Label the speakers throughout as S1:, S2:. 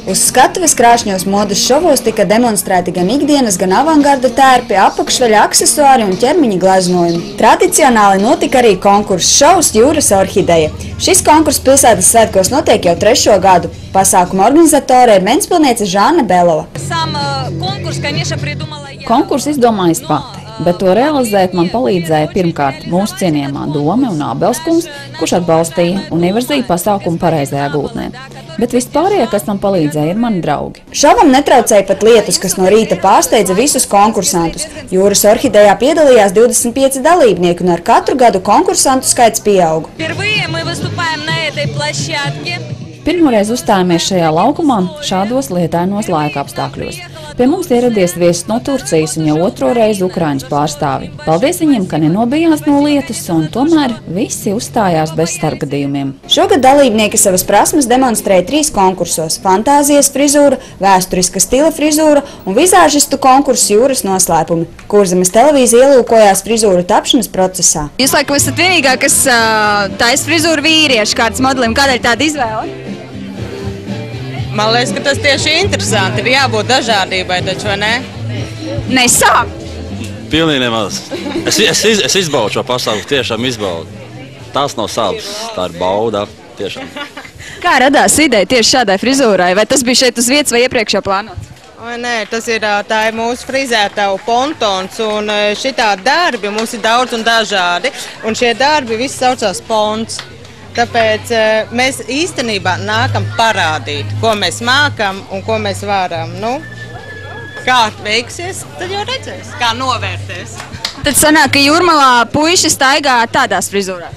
S1: Uz skatuves krāšņos modes šovos tika demonstrēti gan ikdienas, gan avangarda tērpi, apakšveļa aksesuāri un ķermeņa gleznojumi. Tradicionāli notika arī konkurss šovs Jūras orhideja. Šis konkurss pilsētas svētkos notiek jau 3. gadu. Pasākuma organizatore ir Ventspilniece Žāna Belova.
S2: Konkursu izdomājas pati, bet to realizēt man palīdzēja pirmkārt mūsu cienījamā Dome un Ābelskungs, kurš atbalstīja un ievirzīja pasākumu pareizajā gultnē. Bet vispārējie, kas man palīdzēja, ir mani draugi.
S1: Šovam netraucēja pat lietus, kas no rīta pārsteidza visus konkursantus. Jūras orhidejā piedalījās 25 dalībnieki, un ar katru gadu konkursantu skaits pieauga.
S2: Pirmoreiz uzstājāmies šajā laukumā šādos lietainos laika apstākļos. Pie mums ieradies viesis no Turcijas un jau 2. reizi Ukrainas pārstāvi. Paldies viņiem, ka nenobijās no lietus, un tomēr visi uzstājās bez starpgadījumiem.
S1: Šogad dalībnieki savas prasmes demonstrēja 3 konkursos – fantāzijas frizūra, vēsturiska stila frizūra un vizāžistu konkursu Jūras noslēpumi. Kurzemes televīzija ielūkojās frizūra tapšanas procesā.
S3: Jūs laikam esat vienīgā, kas taisa frizūru vīriešu kārtas modelim. Kādēļ tāda izvēle?
S4: Man liekas, ka tas tieši interesanti. Ir jābūt dažādībai, taču, vai ne?
S3: Nesāp!
S5: Pilnīgi nemaz. Es izbaudu šo pasākumu, tiešām izbaudu. Tās nav sāpes, tā ir bauda, tiešām.
S3: Kā radās ideja tieši šādai frizūrai? Vai tas bija šeit uz vietas vai iepriekš jau plānots?
S4: Nē, tā ir mūsu frizētavu pontons, un šitā darbi mums ir daudz un dažādi. Un šie darbi visi saucās ponts. Tāpēc mēs īstenībā nākam parādīt, ko mēs mākam un ko mēs varam. Nu, kā veiksies, tad jau redzēs, kā novērtēs.
S3: Tad sanāk, ka Jūrmalā puiši staigā tādās frizūrās.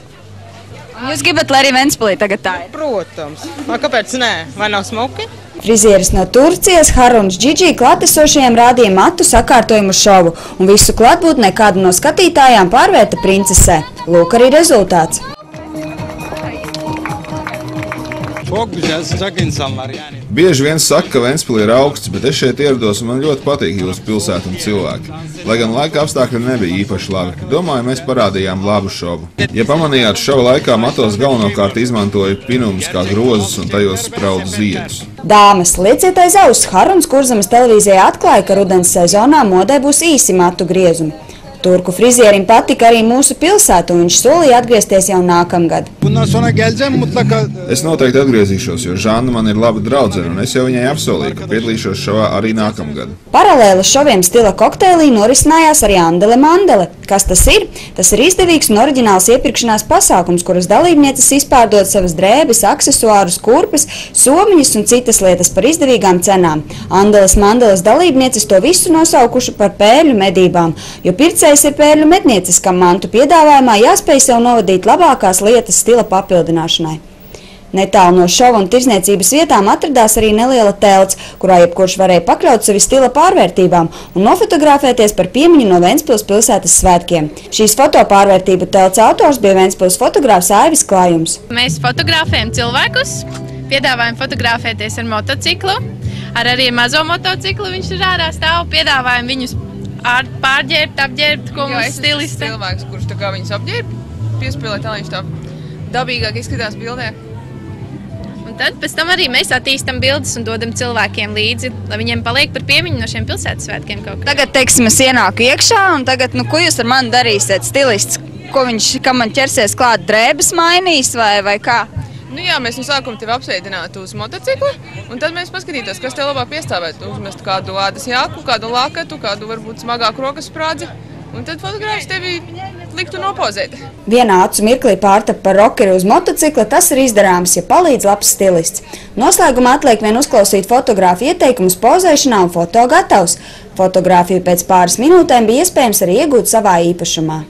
S3: Un jūs gribat, lai arī Ventspilī tagad tā ir?
S4: Protams. Kāpēc nē? Vai nav smuki?
S1: Frizieris no Turcijas Haruns Džidži klātesošajiem rādīja matu sakārtojumu šovu, un visu klātbūtnē kādu no skatītājām pārvērta princesē. Lūk arī rezultāts.
S6: Bieži vien saka, ka Ventspile ir augsts, bet es šeit ierados un man ļoti patīk jūsu pilsēta un cilvēki. Lai gan laika apstākļi nebija īpaši labi, domāju, mēs parādījām labu šovu. Ja pamanījāt, šova laikā matos galvenokārt izmantoja pinumus kā grozus un tajos spraudu ziedus.
S1: Dāmas, lieciet aiz auss, Haruns Kurzemes televīzijai atklāja, ka rudens sezonā modē būs īsi matu griezumi. Turku frizierim patika arī mūsu pilsēta, un viņš solīja atgriezties jau nākamgad.
S6: Es noteikti atgriezīšos, jo Žāna man ir laba draudzene, un es jau viņai apsolīju, ka piedalīšos šovā arī nākamgad.
S1: Paralēli šoviem stila kokteilī norisinājās arī Andele Mandele. Kas tas ir? Tas ir izdevīgs un oriģināls iepirkšanās pasākums, kuras dalībnieces izpārdod savas drēbes, aksesuārus, kurpes, somiņas un citas lietas par izdevīgām cenām. Andeles Mandeles dalībnieces to visu nosaukuši par pērļu medībām, jo pircējs ir pērļu mednieces, kam mantu piedāvājumā jāspēj sev novadīt labākās lietas stila papildināšanai. Netālu no šova un tirzniecības vietām atradās arī neliela telts, kurā jebkurš varēja pakļaut sevi stila pārvērtībām un nofotografēties par piemiņu no Ventspils pilsētas svētkiem. Šīs fotopārvērtību telts autors bija Ventspils fotogrāfs Aivis Klājums.
S7: Mēs fotografējam cilvēkus, piedāvājam fotografēties ar motociklu, arī mazo motociklu, viņš ir ārā stāv, piedāvājam viņus pārģērbt, apģērbt, ko mums stilisti.
S8: Cilvēks, kurš tā kā viņus apģērb, piespēlē tā viņš tā dabīgāk izskatās bildē.
S7: Un tad pēc tam arī mēs attīstam bildes un dodam cilvēkiem līdzi, lai viņiem paliek par piemiņu no šiem pilsētas svētkiem kaut kā.
S3: Tagad, teiksim, es ienāku iekšā, un tagad, ko jūs ar mani darīsiet, stilists? Kam man ķersies klāt, drēbes mainīs vai kā?
S8: Nu jā, mēs no sākuma tevi apsveidinātu uz motociklu, un tad mēs paskatītos, kas tev labāk piestāvētu. Uzmest kādu ādas jāku, kādu lakatu, kādu varbūt smagāku rokas sprādzi, un tad fotogrāfs tevi liktu nopozēt.
S1: Vienā acu mirklī pārtapa par rokeri uz motocikla, tas ir izdarāms, ja palīdz labs stilists. Noslēgumā atliek vien uzklausīt fotogrāfu ieteikumus pozēšanā un foto gatavs. Fotogrāfiju pēc pāris minūtēm bija iespējams arī iegūt savā īpašumā.